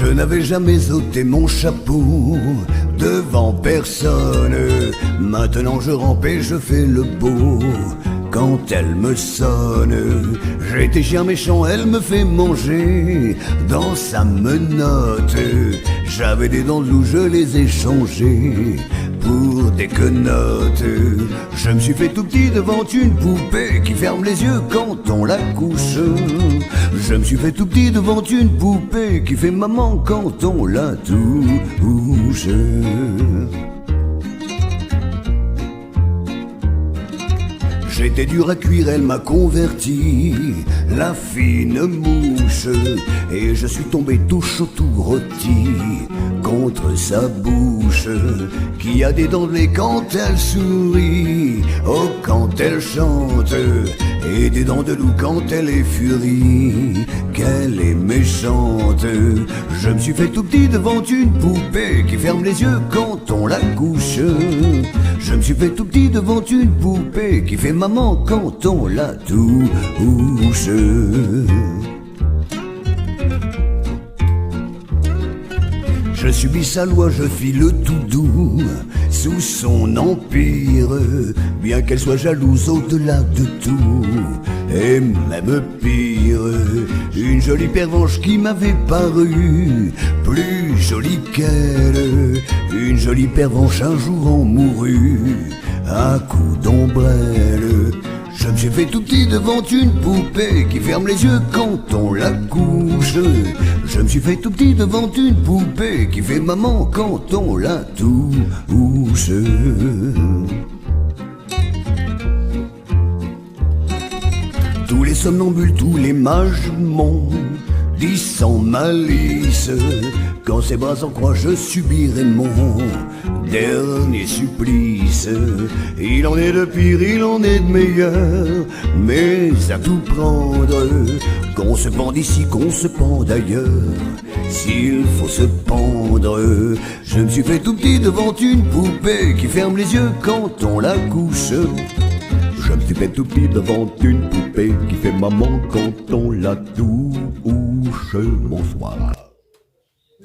Je n'avais jamais ôté mon chapeau devant personne. Maintenant je rampe et je fais le beau. Quand elle me sonne, j'étais chien méchant, elle me fait manger dans sa menotte. J'avais des dents de loup, je les ai changées pour des quenottes. Je me suis fait tout petit devant une poupée qui ferme les yeux quand on la couche. Je me suis fait tout petit devant une poupée qui fait maman quand on la touche. J'étais dur à cuire, elle m'a converti, la fine mouche. Et je suis tombé tout chaud, tout rôti contre sa bouche, qui a des dents de lait quand elle sourit, oh quand elle chante, et des dents de loup quand elle est furie, qu'elle est méchante. Je me suis fait tout petit devant une poupée qui ferme les yeux quand on la couche. Je me suis fait tout petit devant une poupée qui fait maman quand on la touche. Je subis sa loi, je file tout doux sous son empire, bien qu'elle soit jalouse au-delà de tout, et même pire. Une jolie pervenche qui m'avait paru plus jolie qu'elle. Une jolie pervenche un jour en mourut à coups d'ombrelle. Je me suis fait tout petit devant une poupée qui ferme les yeux quand on la couche. Je me suis fait tout petit devant une poupée qui fait maman quand on la touche. Tous les somnambules, tous les mages m'ont dit sans malice, quand ses bras en croix je subirai mon dernier supplice. Il en est de pire, il en est de meilleur, mais à tout prendre, qu'on se pende ici, qu'on se pende ailleurs, s'il faut se pendre. Je me suis fait tout petit devant une poupée qui ferme les yeux quand on la couche. Je me suis fait tout petit devant une poupée qui fait maman quand on la touche. Bonsoir.